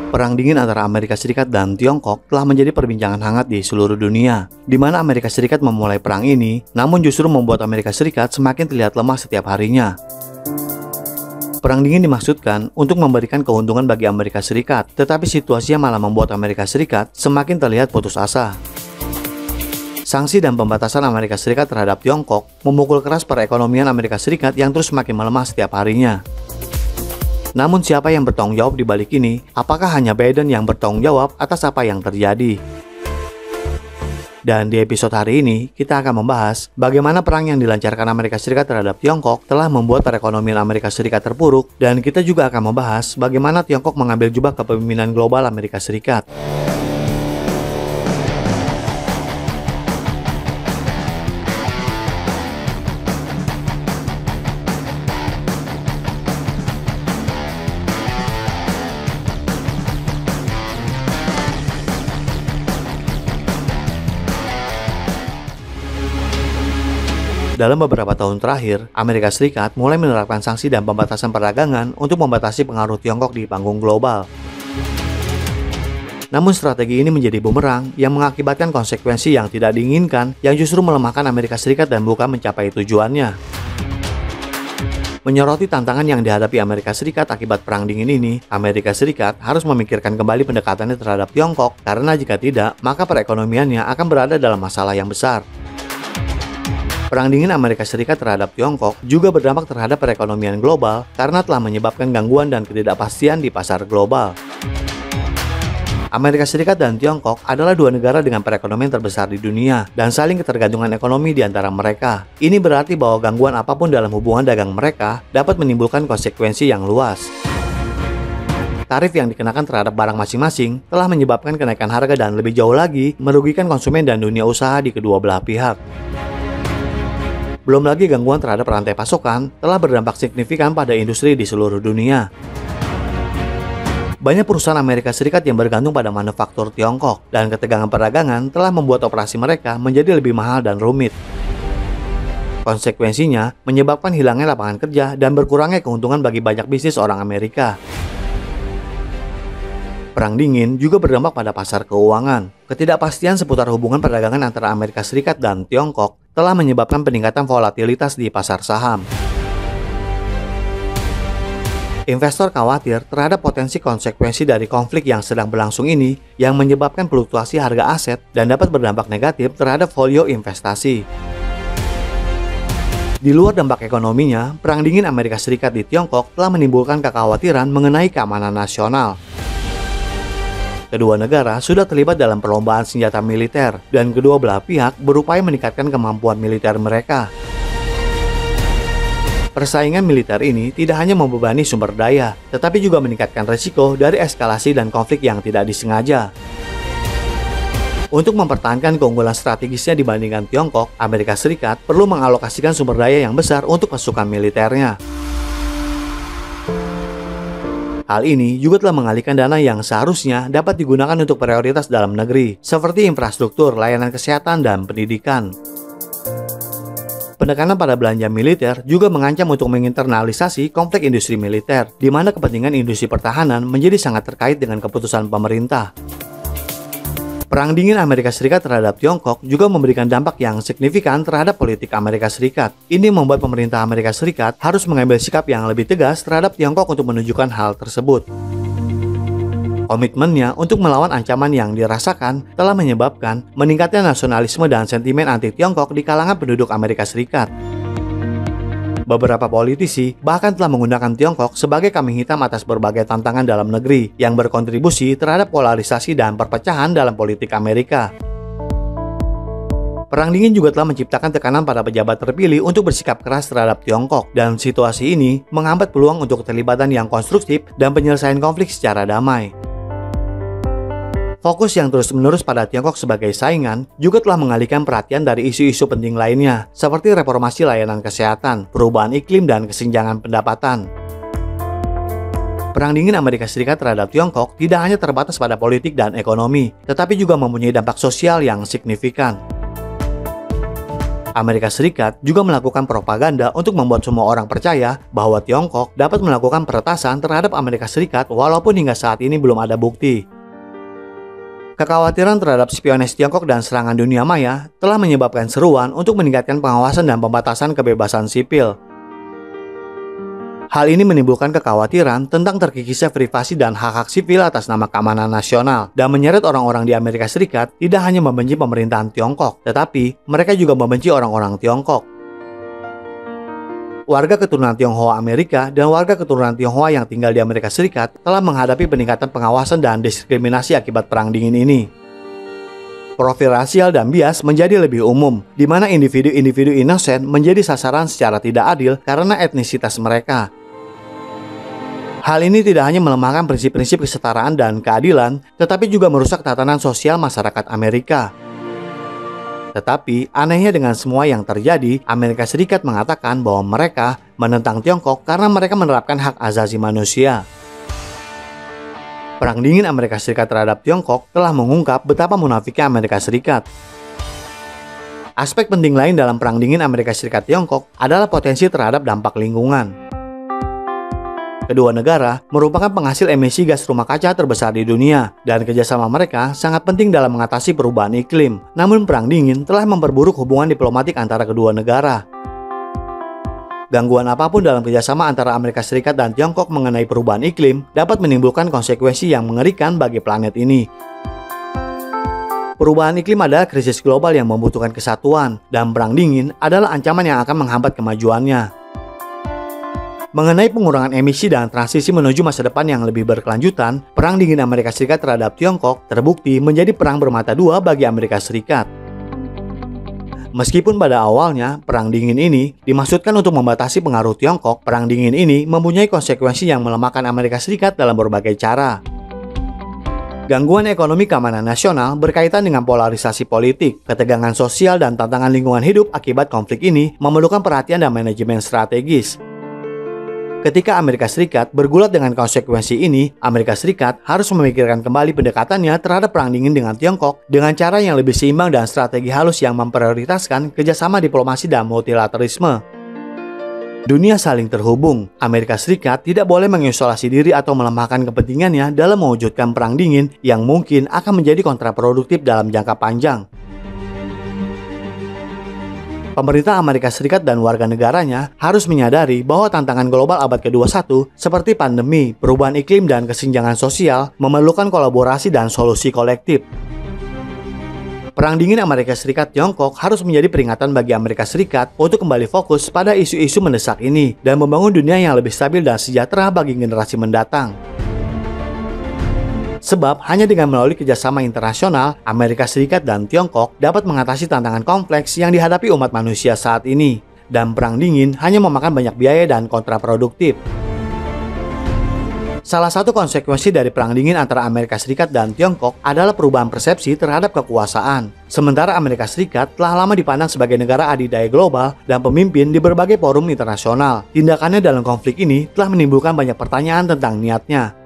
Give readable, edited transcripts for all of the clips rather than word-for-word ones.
Perang dingin antara Amerika Serikat dan Tiongkok telah menjadi perbincangan hangat di seluruh dunia, di mana Amerika Serikat memulai perang ini, namun justru membuat Amerika Serikat semakin terlihat lemah setiap harinya. Perang dingin dimaksudkan untuk memberikan keuntungan bagi Amerika Serikat, tetapi situasinya malah membuat Amerika Serikat semakin terlihat putus asa. Sanksi dan pembatasan Amerika Serikat terhadap Tiongkok memukul keras perekonomian Amerika Serikat yang terus semakin melemah setiap harinya. Namun siapa yang bertanggung jawab di balik ini? Apakah hanya Biden yang bertanggung jawab atas apa yang terjadi? Dan di episode hari ini, kita akan membahas bagaimana perang yang dilancarkan Amerika Serikat terhadap Tiongkok telah membuat perekonomian Amerika Serikat terpuruk, dan kita juga akan membahas bagaimana Tiongkok mengambil jubah kepemimpinan global Amerika Serikat. Dalam beberapa tahun terakhir, Amerika Serikat mulai menerapkan sanksi dan pembatasan perdagangan untuk membatasi pengaruh Tiongkok di panggung global. Namun strategi ini menjadi bumerang yang mengakibatkan konsekuensi yang tidak diinginkan yang justru melemahkan Amerika Serikat dan bukan mencapai tujuannya. Menyoroti tantangan yang dihadapi Amerika Serikat akibat perang dingin ini, Amerika Serikat harus memikirkan kembali pendekatannya terhadap Tiongkok karena jika tidak, maka perekonomiannya akan berada dalam masalah yang besar. Perang dingin Amerika Serikat terhadap Tiongkok juga berdampak terhadap perekonomian global karena telah menyebabkan gangguan dan ketidakpastian di pasar global. Amerika Serikat dan Tiongkok adalah dua negara dengan perekonomian terbesar di dunia dan saling ketergantungan ekonomi di antara mereka. Ini berarti bahwa gangguan apapun dalam hubungan dagang mereka dapat menimbulkan konsekuensi yang luas. Tarif yang dikenakan terhadap barang masing-masing telah menyebabkan kenaikan harga dan lebih jauh lagi merugikan konsumen dan dunia usaha di kedua belah pihak. Belum lagi gangguan terhadap rantai pasokan telah berdampak signifikan pada industri di seluruh dunia. Banyak perusahaan Amerika Serikat yang bergantung pada manufaktur Tiongkok, dan ketegangan perdagangan telah membuat operasi mereka menjadi lebih mahal dan rumit. Konsekuensinya menyebabkan hilangnya lapangan kerja dan berkurangnya keuntungan bagi banyak bisnis orang Amerika. Perang dingin juga berdampak pada pasar keuangan. Ketidakpastian seputar hubungan perdagangan antara Amerika Serikat dan Tiongkok telah menyebabkan peningkatan volatilitas di pasar saham. Investor khawatir terhadap potensi konsekuensi dari konflik yang sedang berlangsung ini yang menyebabkan fluktuasi harga aset dan dapat berdampak negatif terhadap folio investasi. Di luar dampak ekonominya, perang dingin Amerika Serikat di Tiongkok telah menimbulkan kekhawatiran mengenai keamanan nasional. Kedua negara sudah terlibat dalam perlombaan senjata militer, dan kedua belah pihak berupaya meningkatkan kemampuan militer mereka. Persaingan militer ini tidak hanya membebani sumber daya, tetapi juga meningkatkan risiko dari eskalasi dan konflik yang tidak disengaja. Untuk mempertahankan keunggulan strategisnya dibandingkan Tiongkok, Amerika Serikat perlu mengalokasikan sumber daya yang besar untuk pasukan militernya. Hal ini juga telah mengalihkan dana yang seharusnya dapat digunakan untuk prioritas dalam negeri, seperti infrastruktur, layanan kesehatan, dan pendidikan. Penekanan pada belanja militer juga mengancam untuk menginternalisasi konflik industri militer, di mana kepentingan industri pertahanan menjadi sangat terkait dengan keputusan pemerintah. Perang dingin Amerika Serikat terhadap Tiongkok juga memberikan dampak yang signifikan terhadap politik Amerika Serikat. Ini membuat pemerintah Amerika Serikat harus mengambil sikap yang lebih tegas terhadap Tiongkok untuk menunjukkan hal tersebut. Komitmennya untuk melawan ancaman yang dirasakan telah menyebabkan meningkatnya nasionalisme dan sentimen anti-Tiongkok di kalangan penduduk Amerika Serikat. Beberapa politisi bahkan telah menggunakan Tiongkok sebagai kambing hitam atas berbagai tantangan dalam negeri yang berkontribusi terhadap polarisasi dan perpecahan dalam politik Amerika. Perang dingin juga telah menciptakan tekanan pada pejabat terpilih untuk bersikap keras terhadap Tiongkok, dan situasi ini menghambat peluang untuk keterlibatan yang konstruktif dan penyelesaian konflik secara damai. Fokus yang terus-menerus pada Tiongkok sebagai saingan juga telah mengalihkan perhatian dari isu-isu penting lainnya, seperti reformasi layanan kesehatan, perubahan iklim, dan kesenjangan pendapatan. Perang dingin Amerika Serikat terhadap Tiongkok tidak hanya terbatas pada politik dan ekonomi, tetapi juga mempunyai dampak sosial yang signifikan. Amerika Serikat juga melakukan propaganda untuk membuat semua orang percaya bahwa Tiongkok dapat melakukan peretasan terhadap Amerika Serikat walaupun hingga saat ini belum ada bukti. Kekhawatiran terhadap spionase Tiongkok dan serangan dunia maya telah menyebabkan seruan untuk meningkatkan pengawasan dan pembatasan kebebasan sipil. Hal ini menimbulkan kekhawatiran tentang terkikisnya privasi dan hak-hak sipil atas nama keamanan nasional dan menyeret orang-orang di Amerika Serikat tidak hanya membenci pemerintahan Tiongkok, tetapi mereka juga membenci orang-orang Tiongkok. Warga keturunan Tionghoa Amerika dan warga keturunan Tionghoa yang tinggal di Amerika Serikat telah menghadapi peningkatan pengawasan dan diskriminasi akibat Perang Dingin ini. Profil rasial dan bias menjadi lebih umum, di mana individu-individu inosen menjadi sasaran secara tidak adil karena etnisitas mereka. Hal ini tidak hanya melemahkan prinsip-prinsip kesetaraan dan keadilan, tetapi juga merusak tatanan sosial masyarakat Amerika. Tetapi, anehnya dengan semua yang terjadi, Amerika Serikat mengatakan bahwa mereka menentang Tiongkok karena mereka menerapkan hak asasi manusia. Perang Dingin Amerika Serikat terhadap Tiongkok telah mengungkap betapa munafiknya Amerika Serikat. Aspek penting lain dalam Perang Dingin Amerika Serikat-Tiongkok adalah potensi terhadap dampak lingkungan. Kedua negara merupakan penghasil emisi gas rumah kaca terbesar di dunia, dan kerjasama mereka sangat penting dalam mengatasi perubahan iklim. Namun Perang Dingin telah memperburuk hubungan diplomatik antara kedua negara. Gangguan apapun dalam kerjasama antara Amerika Serikat dan Tiongkok mengenai perubahan iklim dapat menimbulkan konsekuensi yang mengerikan bagi planet ini. Perubahan iklim adalah krisis global yang membutuhkan kesatuan, dan Perang Dingin adalah ancaman yang akan menghambat kemajuannya. Mengenai pengurangan emisi dan transisi menuju masa depan yang lebih berkelanjutan, Perang Dingin Amerika Serikat terhadap Tiongkok terbukti menjadi perang bermata dua bagi Amerika Serikat. Meskipun pada awalnya Perang Dingin ini dimaksudkan untuk membatasi pengaruh Tiongkok, Perang Dingin ini mempunyai konsekuensi yang melemahkan Amerika Serikat dalam berbagai cara. Gangguan ekonomi keamanan nasional berkaitan dengan polarisasi politik, ketegangan sosial, dan tantangan lingkungan hidup akibat konflik ini memerlukan perhatian dan manajemen strategis. Ketika Amerika Serikat bergulat dengan konsekuensi ini, Amerika Serikat harus memikirkan kembali pendekatannya terhadap Perang Dingin dengan Tiongkok dengan cara yang lebih seimbang dan strategi halus yang memprioritaskan kerjasama diplomasi dan multilateralisme. Dunia saling terhubung. Amerika Serikat tidak boleh mengisolasi diri atau melemahkan kepentingannya dalam mewujudkan Perang Dingin yang mungkin akan menjadi kontraproduktif dalam jangka panjang. Pemerintah Amerika Serikat dan warga negaranya harus menyadari bahwa tantangan global abad ke-21 seperti pandemi, perubahan iklim, dan kesenjangan sosial memerlukan kolaborasi dan solusi kolektif. Perang Dingin Amerika Serikat-Tiongkok harus menjadi peringatan bagi Amerika Serikat untuk kembali fokus pada isu-isu mendesak ini dan membangun dunia yang lebih stabil dan sejahtera bagi generasi mendatang. Sebab hanya dengan melalui kerjasama internasional, Amerika Serikat dan Tiongkok dapat mengatasi tantangan kompleks yang dihadapi umat manusia saat ini. Dan Perang Dingin hanya memakan banyak biaya dan kontraproduktif. Salah satu konsekuensi dari Perang Dingin antara Amerika Serikat dan Tiongkok adalah perubahan persepsi terhadap kekuasaan. Sementara Amerika Serikat telah lama dipandang sebagai negara adidaya global dan pemimpin di berbagai forum internasional, tindakannya dalam konflik ini telah menimbulkan banyak pertanyaan tentang niatnya.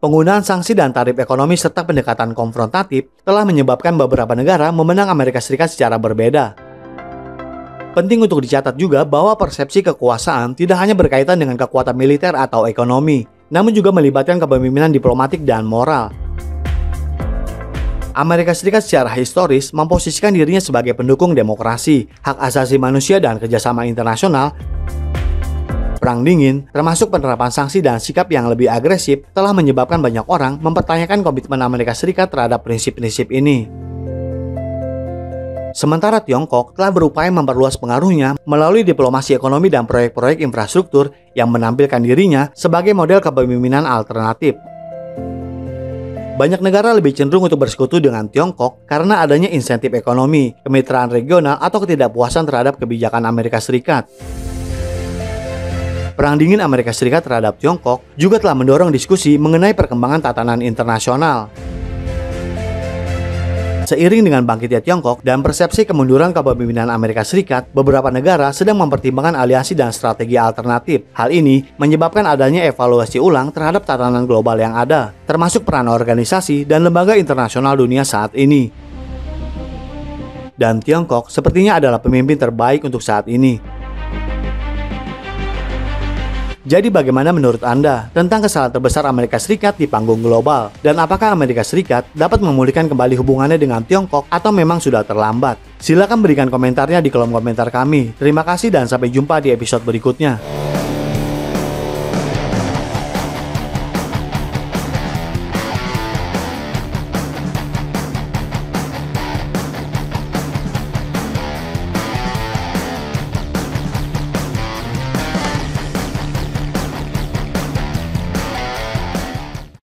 Penggunaan sanksi dan tarif ekonomi serta pendekatan konfrontatif telah menyebabkan beberapa negara memenang Amerika Serikat secara berbeda. Penting untuk dicatat juga bahwa persepsi kekuasaan tidak hanya berkaitan dengan kekuatan militer atau ekonomi, namun juga melibatkan kepemimpinan diplomatik dan moral. Amerika Serikat secara historis memposisikan dirinya sebagai pendukung demokrasi, hak asasi manusia, dan kerjasama internasional. Perang Dingin, termasuk penerapan sanksi dan sikap yang lebih agresif, telah menyebabkan banyak orang mempertanyakan komitmen Amerika Serikat terhadap prinsip-prinsip ini. Sementara Tiongkok telah berupaya memperluas pengaruhnya melalui diplomasi ekonomi dan proyek-proyek infrastruktur yang menampilkan dirinya sebagai model kepemimpinan alternatif. Banyak negara lebih cenderung untuk bersekutu dengan Tiongkok karena adanya insentif ekonomi, kemitraan regional, atau ketidakpuasan terhadap kebijakan Amerika Serikat. Perang Dingin Amerika Serikat terhadap Tiongkok juga telah mendorong diskusi mengenai perkembangan tatanan internasional. Seiring dengan bangkitnya Tiongkok dan persepsi kemunduran kepemimpinan Amerika Serikat, beberapa negara sedang mempertimbangkan aliansi dan strategi alternatif. Hal ini menyebabkan adanya evaluasi ulang terhadap tatanan global yang ada, termasuk peran organisasi dan lembaga internasional dunia saat ini. dan Tiongkok sepertinya adalah pemimpin terbaik untuk saat ini. Jadi bagaimana menurut Anda tentang kesalahan terbesar Amerika Serikat di panggung global? Dan apakah Amerika Serikat dapat memulihkan kembali hubungannya dengan Tiongkok atau memang sudah terlambat? Silakan berikan komentarnya di kolom komentar kami. Terima kasih dan sampai jumpa di episode berikutnya.